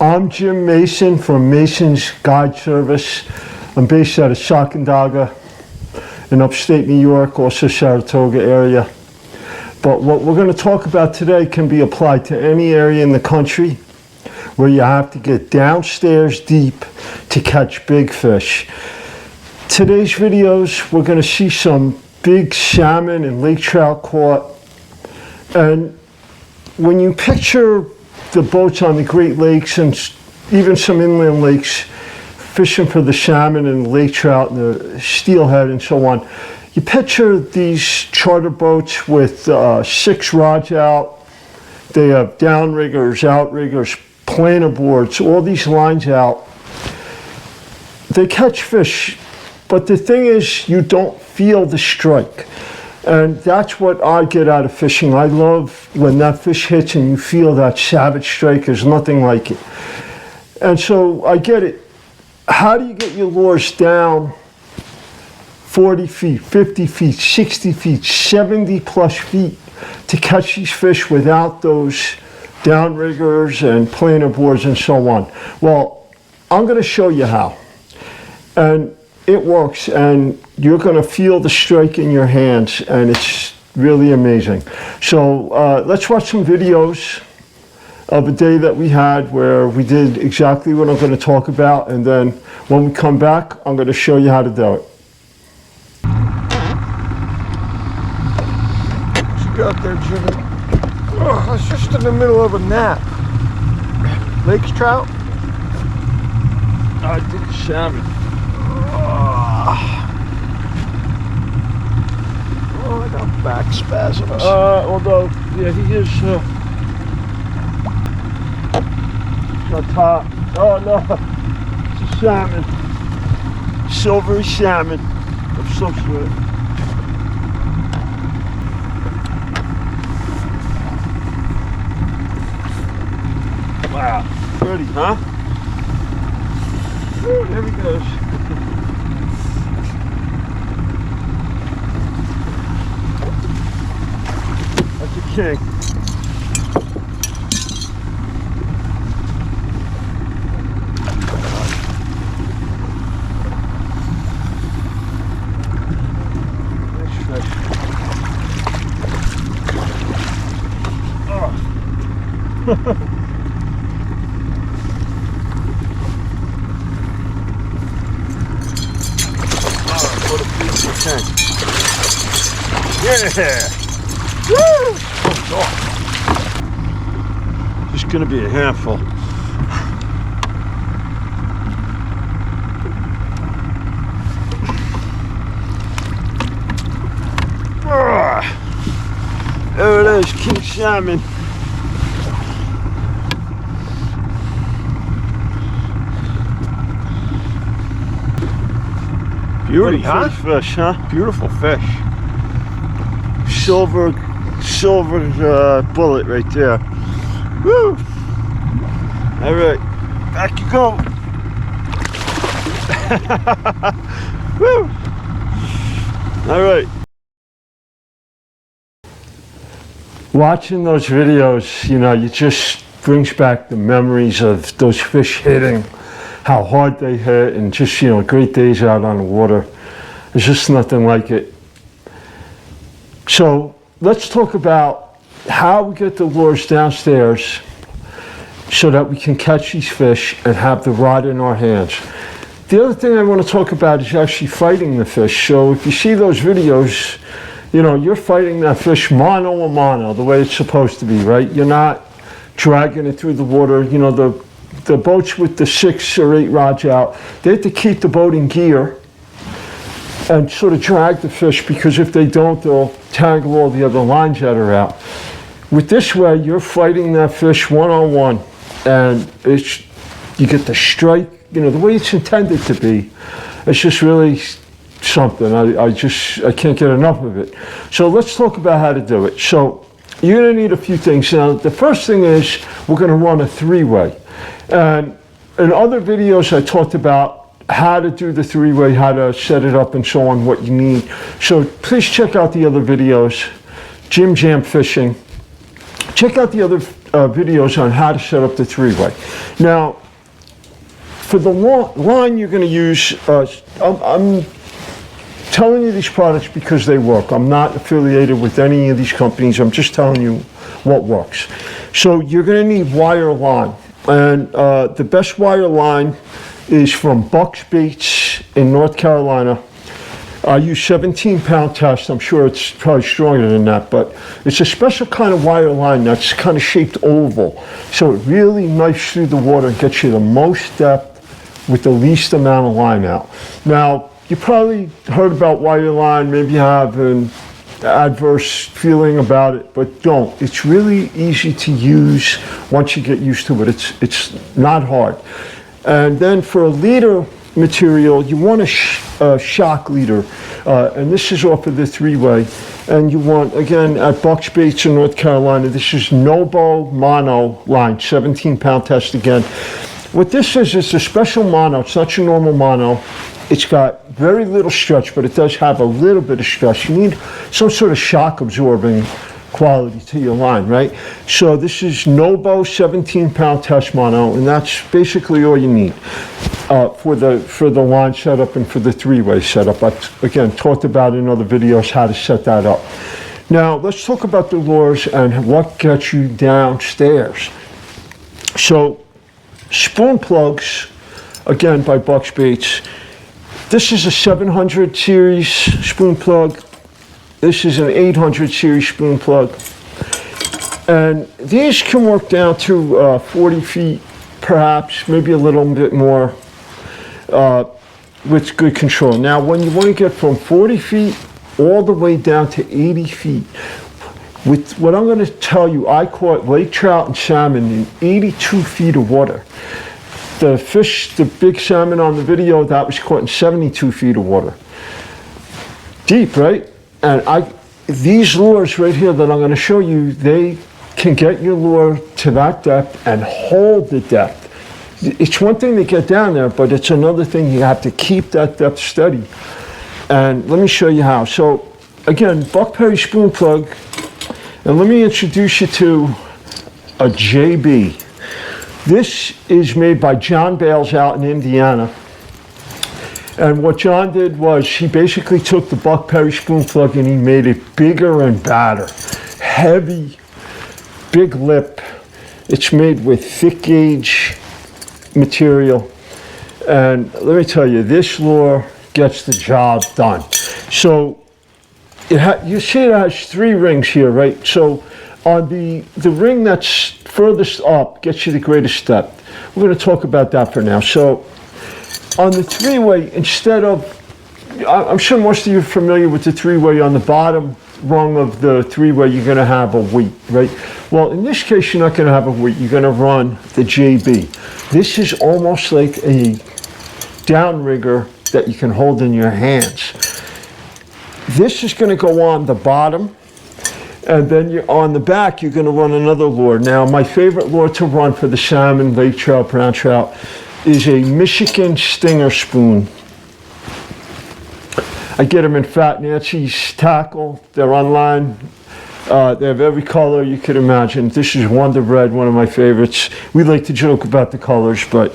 I'm Jim Mason from Mason's Guide Service. I'm based out of Sacandaga in upstate New York, also Saratoga area. But what we're going to talk about today can be applied to any area in the country where you have to get downstairs deep to catch big fish. Today's videos, we're going to see some big salmon and lake trout caught. And when you picture the boats on the Great Lakes and even some inland lakes fishing for the salmon and the lake trout and the steelhead and so on, you picture these charter boats with 6 rods out. They have downriggers, outriggers, planer boards, all these lines out. They catch fish, but the thing is, you don't feel the strike. And that's what I get out of fishing. I love when that fish hits and you feel that savage strike. There's nothing like it. And so I get it. How do you get your lures down 40 feet, 50 feet, 60 feet, 70 plus feet to catch these fish without those downriggers and planer boards and so on? Well, I'm going to show you how. And it works, and you're going to feel the strike in your hands, and it's really amazing. So let's watch some videos of a day that we had where we did exactly what I'm going to talk about, and then when we come back, I'm going to show you how to do it. What you got there, Jimmy? Oh, I was just in the middle of a nap. Lake trout? I did salmon. Oh, I got back spasms. Although, yeah, he is on top. Oh no, it's a salmon, silvery salmon of some sort. Wow, pretty, huh? Ooh, there he goes. That's a king. Nice fish. Oh. What a beautiful tank. Yeah! Woo! Oh, just gonna be a handful. There it is, king salmon. Beauty, huh? Fish, huh? Beautiful fish. Silver bullet right there. Woo! All right, back you go. Woo! All right. Watching those videos, you know, it just brings back the memories of those fish hitting, how hard they hit, and just, you know, great days out on the water. There's just nothing like it. So let's talk about how we get the lures downstairs so that we can catch these fish and have the rod in our hands. The other thing I want to talk about is actually fighting the fish. So if you see those videos, you know, you're fighting that fish mano a mano, the way it's supposed to be, right? You're not dragging it through the water. You know, the boats with the 6 or 8 rods out, they have to keep the boat in gear and sort of drag the fish, because if they don't, they'll tangle all the other lines that are out. With this way, you're fighting that fish one-on-one, and you get the strike, you know, the way it's intended to be. It's just really something. I can't get enough of it. So let's talk about how to do it. So you're going to need a few things. Now, the first thing is we're going to run a 3-way. And in other videos, I talked about how to do the 3-way, how to set it up and so on, what you need. So please check out the other videos, Jim Jam Fishing. Check out the other videos on how to set up the three-way. Now, for the line you're going to use, I'm telling you these products because they work. I'm not affiliated with any of these companies. I'm just telling you what works. So you're going to need wire line. And the best wire line is from Buck's Baits in North Carolina. I use 17-pound test. I'm sure it's probably stronger than that, but it's a special kind of wire line that's kind of shaped oval. So it really knifes through the water and gets you the most depth with the least amount of line out. Now, you probably heard about wire line, maybe you have an adverse feeling about it, but don't. It's really easy to use once you get used to it. It's not hard. And then for a leader material, you want a shock leader, and this is off of the three-way. And you want, again, at Buck's Baits in North Carolina, this is Nobo mono line, 17-pound test again. What this is a special mono. It's not your normal mono. It's got very little stretch, but it does have a little bit of stretch. You need some sort of shock absorbing quality to your line, right? So this is Nobo 17-pound test mono, and that's basically all you need for the line setup and for the three-way setup. I've, again, talked about in other videos how to set that up. Now, let's talk about the lures and what gets you downstairs. So, spoon plugs, again, by Buck's Baits. This is a 700 series spoon plug. This is an 800 series spoon plug. And these can work down to 40 feet, perhaps, maybe a little bit more, with good control. Now, when you want to get from 40 feet all the way down to 80 feet, with what I'm going to tell you, I caught lake trout and salmon in 82 feet of water. The fish, the big salmon on the video, that was caught in 72 feet of water. Deep, right? And these lures right here that I'm going to show you, they can get your lure to that depth and hold the depth. It's one thing to get down there, but it's another thing you have to keep that depth steady. And let me show you how. So again, Buck Perry spoon plug, and let me introduce you to a JB. This is made by John Bales out in Indiana. And what John did was he basically took the Buck Perry spoon plug and he made it bigger and badder. Heavy, big lip. It's made with thick gauge material. And let me tell you, this lure gets the job done. So you see it has 3 rings here, right? So on the ring that's furthest up gets you the greatest depth. We're going to talk about that for now. So on the three-way, instead of, I'm sure most of you are familiar with the three-way. On the bottom rung of the three-way, you're going to have a weight, right? Well, in this case, you're not going to have a weight. You're going to run the JB. This is almost like a downrigger that you can hold in your hands. This is going to go on the bottom, and then on the back, you're going to run another lure. Now, my favorite lure to run for the salmon, lake trout, brown trout, is a Michigan Stinger spoon. I get them in Fat Nancy's Tackle. They're online. They have every color you could imagine. This is Wonder Red, one of my favorites. We like to joke about the colors, but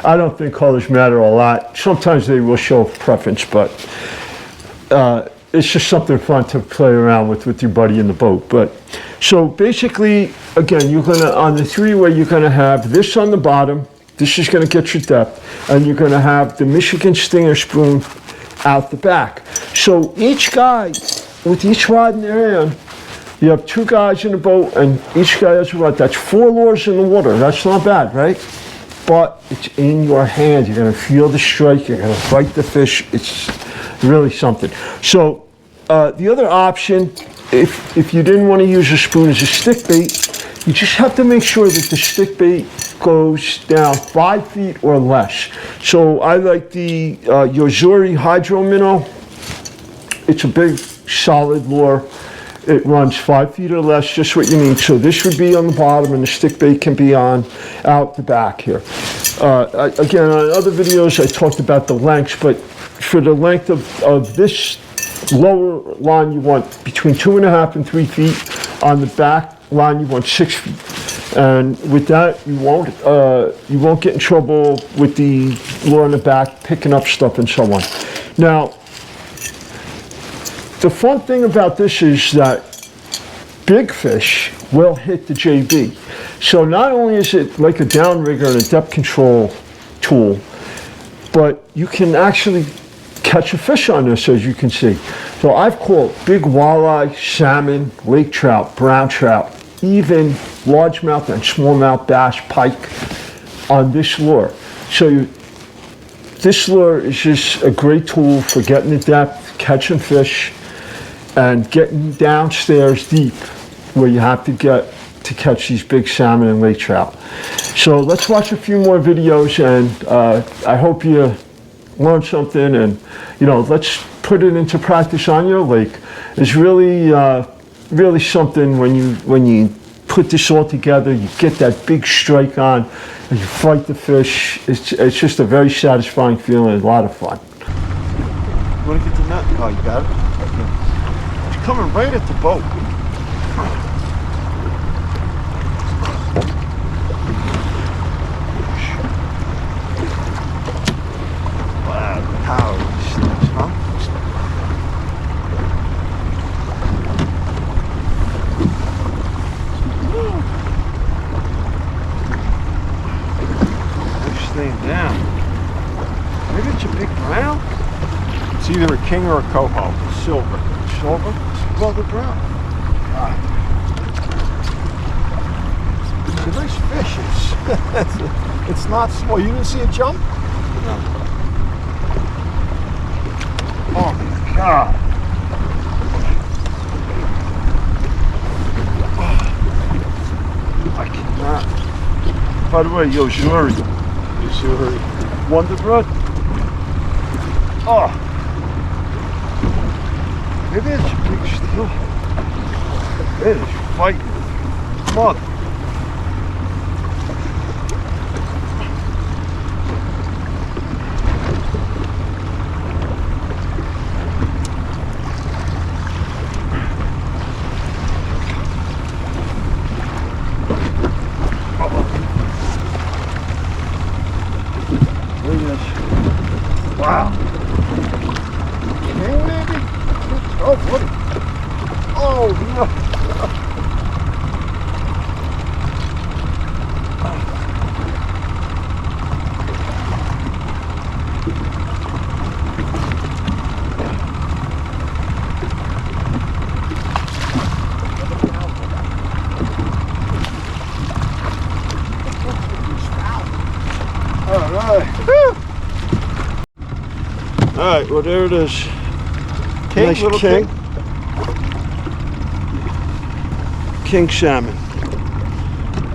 I don't think colors matter a lot. Sometimes they will show preference, but it's just something fun to play around with your buddy in the boat. But so basically, again, you're gonna, on the three-way, you're gonna have this on the bottom. This is gonna get your depth, and you're gonna have the Michigan Stinger spoon out the back. So each guy, with each rod in their hand, you have 2 guys in the boat, and each guy has a rod. That's 4 lures in the water. That's not bad, right? But it's in your hand. You're gonna feel the strike. You're gonna bite the fish. It's really something. So the other option, if you didn't want to use a spoon as a stick bait, you just have to make sure that the stick bait goes down 5 feet or less. So I like the Yozuri Hydro Minnow. It's a big, solid lure. It runs 5 feet or less, just what you need. So this would be on the bottom, and the stick bait can be on out the back here. Again, on other videos, I talked about the lengths, but for the length of this lower line, you want between 2.5 and 3 feet. On the back line, you want 6 feet. And with that, you won't get in trouble with the lure in the back, picking up stuff and so on. Now, the fun thing about this is that big fish will hit the JB. So not only is it like a downrigger and a depth control tool, but you can actually catch a fish on this, as you can see. So I've caught big walleye, salmon, lake trout, brown trout, even largemouth and smallmouth bass, pike on this lure. So this lure is just a great tool for getting the depth, catching fish, and getting downstairs deep where you have to get to catch these big salmon and lake trout. So let's watch a few more videos, and I hope you learn something, and let's put it into practice on your lake. It's really really something when you put this all together. You get that big strike on and you fight the fish. It's just a very satisfying feeling, a lot of fun. You want to get the net? Oh, you got it? It's coming right at the boat. Power of these things, huh? They're staying down. Maybe it's a big brown? It's either a king or a coho. Silver. Silver? Well, the brown. It's a nice fish. It's not small. You didn't see it jump? No. Oh my God. I cannot. By the way, yo, Zuri. Wonder Bread? Oh. Maybe it's a big steel. It is fighting. Come on. Wow. King, maybe? Oh, what? Oh, no. All right. Woo. All right, well, there it is. King, nice little king. King salmon.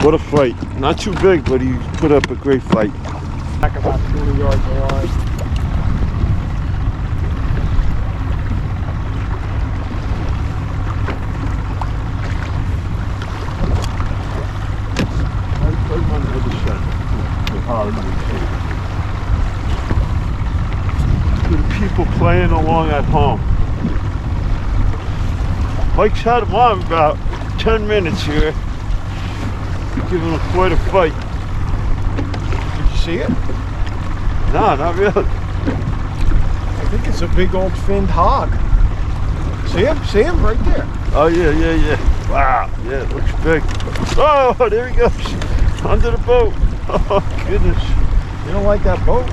What a fight. Not too big, but he put up a great fight. Back about 20 yards away. People playing along at home. Mike's had him on about 10 minutes here, giving him quite a fight. Did you see it? No, not really. I think it's a big old finned hog. See him? See him right there. Oh yeah. Wow, yeah, it looks big. Oh, there he goes, under the boat. Oh goodness. You don't like that boat?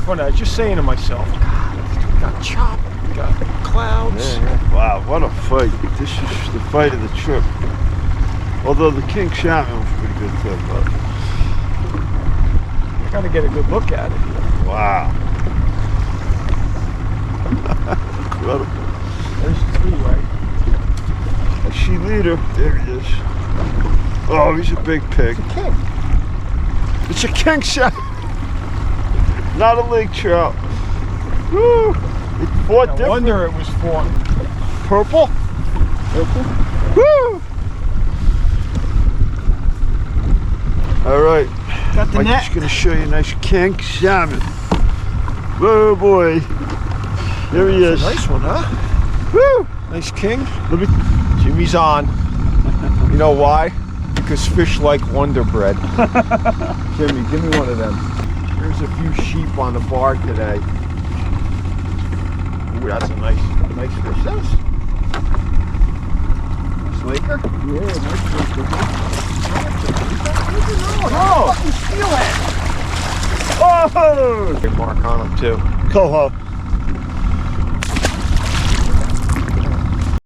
Funny, I was just saying to myself, God, we got chop, we got clouds. Yeah. Wow, what a fight. This is the fight of the trip. Although the king salmon was pretty good too, but I gotta get a good look at it. Wow. Incredible. There's the tree, right? I see leader. There he is. Oh, he's a big pig. It's a king. It's a king salmon. Not a lake trout. Woo! It fought different. No wonder it was fought. Purple? Purple? Woo! All right. Got the net. I'm just going to show you a nice king salmon. Oh boy. There he is. That's a nice one, huh? Woo! Nice king. Let me. Jimmy's on. You know why? Because fish like Wonder Bread. Jimmy, give me one of them. There's a few sheep on the bar today. Ooh, that's a nice fish. That's Slaker? Yeah, nice fish. Oh, Oh! mark on him too. Coho.